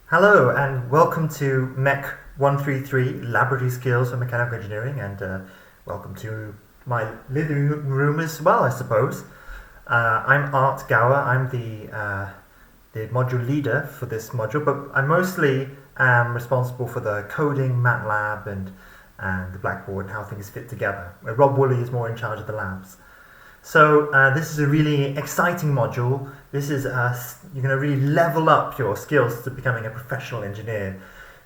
Hello and welcome to MEC133 Laboratory Skills for Mechanical Engineering, and welcome to my living room as well, I suppose. I'm Art Gower. I'm the module leader for this module, but I mostly am responsible for the coding, MATLAB, and the Blackboard and how things fit together. Rob Woolley is more in charge of the labs. So this is a really exciting module. This is you're going to really level up your skills to becoming a professional engineer.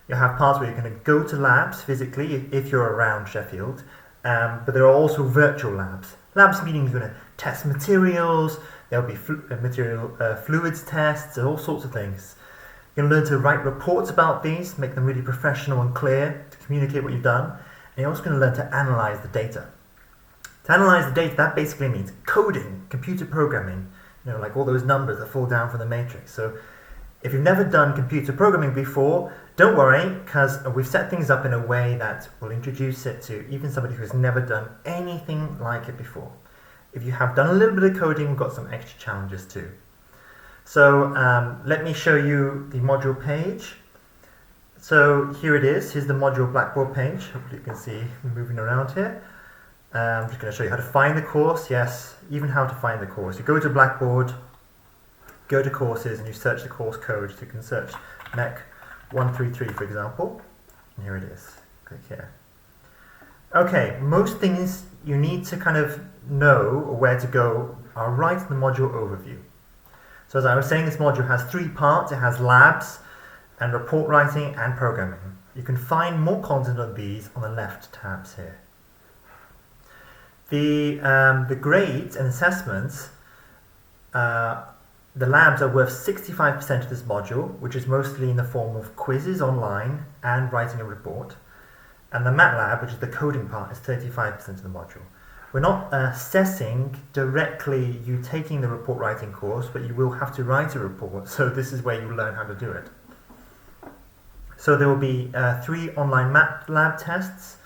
You'll have parts where you're going to go to labs physically if you're around Sheffield, but there are also virtual labs. Labs meaning you're going to test materials. There'll be fluids tests and all sorts of things. You're going to learn to write reports about these, make them really professional and clear to communicate what you've done. And you're also going to learn to analyze the data. To analyze the data, that basically means coding, computer programming, like all those numbers that fall down from the matrix. So if you've never done computer programming before, don't worry, because we've set things up in a way that will introduce it to even somebody who's never done anything like it before. If you have done a little bit of coding, we've got some extra challenges too. So let me show you the module page. So here it is. Here's the module Blackboard page. Hopefully you can see me moving around here. I'm just going to show you how to find the course. Yes, even how to find the course. You go to Blackboard, go to courses, and you search the course code. So you can search MEC133, for example. And here it is. Click here. Okay, most things you need to kind of know where to go are right in the module overview. So as I was saying, this module has 3 parts. It has labs and report writing and programming. You can find more content on these on the left tabs here. The grades and assessments, the labs are worth 65% of this module, which is mostly in the form of quizzes online and writing a report. And the MATLAB, which is the coding part, is 35% of the module. We're not assessing directly you taking the report writing course, but you will have to write a report, so this is where you learn how to do it. So there will be 3 online MATLAB tests.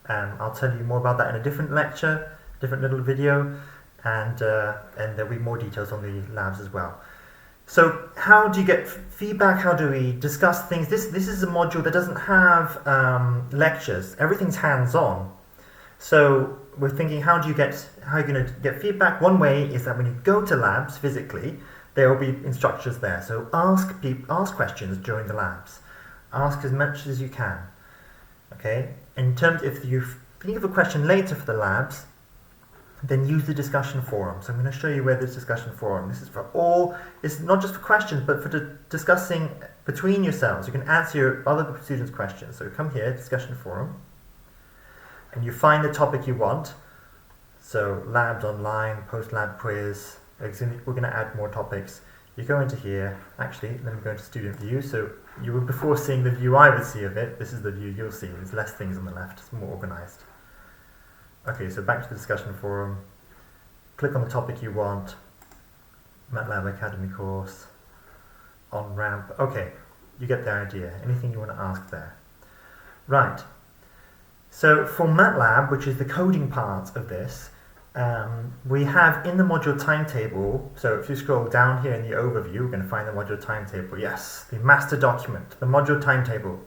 I'll tell you more about that in a different lecture, different little video, and there'll be more details on the labs as well. So how do you get feedback? How do we discuss things? This is a module that doesn't have lectures. Everything's hands-on. So we're thinking, how are you going to get feedback? One way is that when you go to labs physically, there will be instructors there. So ask questions during the labs. Ask as much as you can. Okay. In terms, if you think of a question later for the labs, then use the discussion forum. So I'm going to show you where this discussion forum. This is for all. It's not just for questions, but for discussing between yourselves. You can answer your other students' questions. So come here, discussion forum, and you find the topic you want. So labs online, post-lab quiz. We're going to add more topics. You go into here. Actually, let me go into student view. So you were before seeing the view I would see of it. This is the view you'll see. There's less things on the left. It's more organized. Okay, so back to the discussion forum. Click on the topic you want. MATLAB Academy course. On ramp. Okay, you get the idea. Anything you want to ask there. Right. So for MATLAB, which is the coding part of this, we have in the module timetable, so if you scroll down here in the overview, we're going to find the module timetable. Yes, the master document, the module timetable.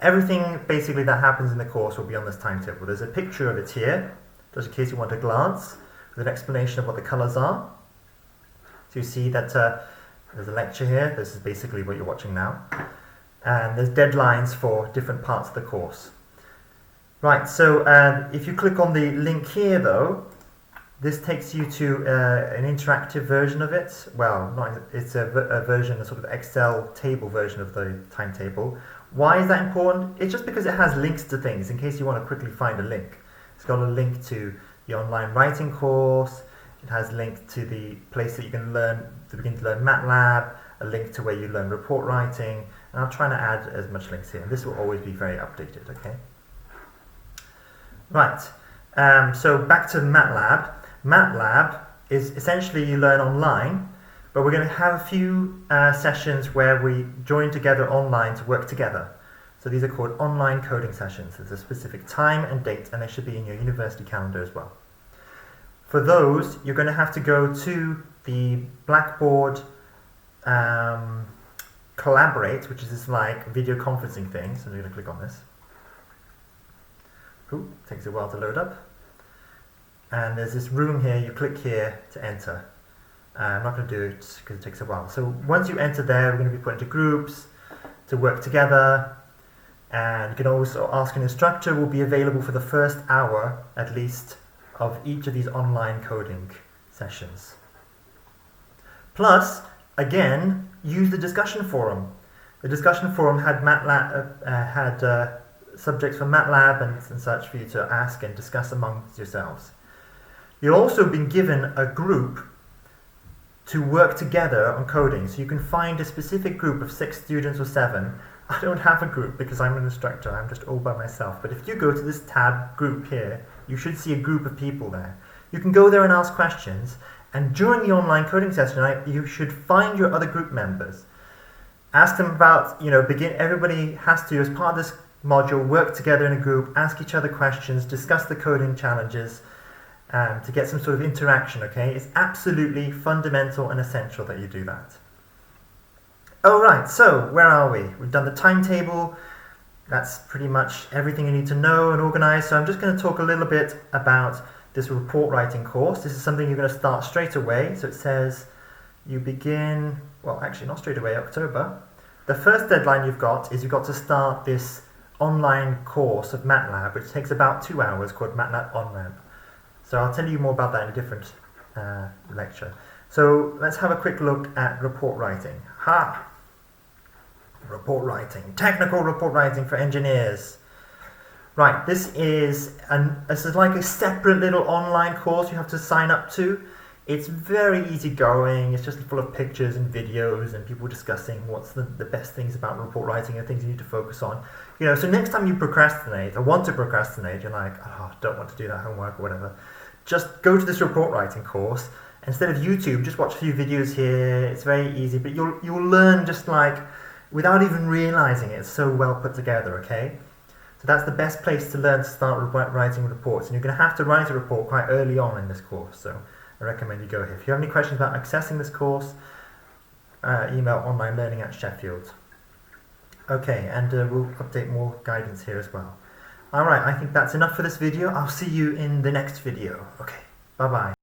Everything basically that happens in the course will be on this timetable. There's a picture of it here, just in case you want to glance, with an explanation of what the colours are. So you see that there's a lecture here. This is basically what you're watching now. And there's deadlines for different parts of the course. Right, so if you click on the link here though, this takes you to an interactive version of it. Well, it's a version, a sort of Excel table version of the timetable. Why is that important? It's just because it has links to things in case you want to quickly find a link. It's got a link to the online writing course. It has a link to the place that you can begin to learn MATLAB, a link to where you learn report writing, and I'll try to add as much links here. This will always be very updated, okay? Right, so back to MATLAB. MATLAB is essentially you learn online, but we're going to have a few sessions where we join together online to work together. So these are called online coding sessions. There's a specific time and date, and they should be in your university calendar as well. For those, you're going to have to go to the Blackboard Collaborate, which is this like video conferencing thing. So I'm going to click on this. Ooh, takes a while to load up. And there's this room here, you click here to enter. I'm not going to do it because it takes a while. So once you enter there, we're going to be put into groups to work together. And you can also ask an instructor. Will be available for the first hour at least of each of these online coding sessions. Plus, again, use the discussion forum. The discussion forum had subjects for MATLAB and such for you to ask and discuss amongst yourselves. You've also been given a group to work together on coding. So you can find a specific group of 6 students or 7. I don't have a group because I'm an instructor. I'm just all by myself. But if you go to this tab group here, you should see a group of people there. You can go there and ask questions. And during the online coding session, you should find your other group members. Ask them about, everybody has to, as part of this module, work together in a group, ask each other questions, discuss the coding challenges, to get some sort of interaction, okay? It's absolutely fundamental and essential that you do that. Alright, so where are we? We've done the timetable. That's pretty much everything you need to know and organize. So I'm just going to talk a little bit about this report writing course. This is something you're going to start straight away. So it says you begin, well actually not straight away, October. The first deadline you've got to start this online course of MATLAB, which takes about 2 hours, called MATLAB OnRamp. So I'll tell you more about that in a different lecture. So let's have a quick look at report writing. Report writing, technical report writing for engineers. Right, this is like a separate little online course you have to sign up to. It's very easy going. It's just full of pictures and videos and people discussing what's the best things about report writing and things you need to focus on. So next time you procrastinate or want to procrastinate, you're like, oh, I don't want to do that homework or whatever. Just go to this report writing course. Instead of YouTube, just watch a few videos here. It's very easy, but you'll learn just like without even realizing it. It's so well put together, okay? So that's the best place to learn to start writing reports. And you're going to have to write a report quite early on in this course. So I recommend you go here. If you have any questions about accessing this course, email onlinelearning@Sheffield. Okay, and we'll update more guidance here as well. Alright, I think that's enough for this video. I'll see you in the next video. Okay, bye-bye.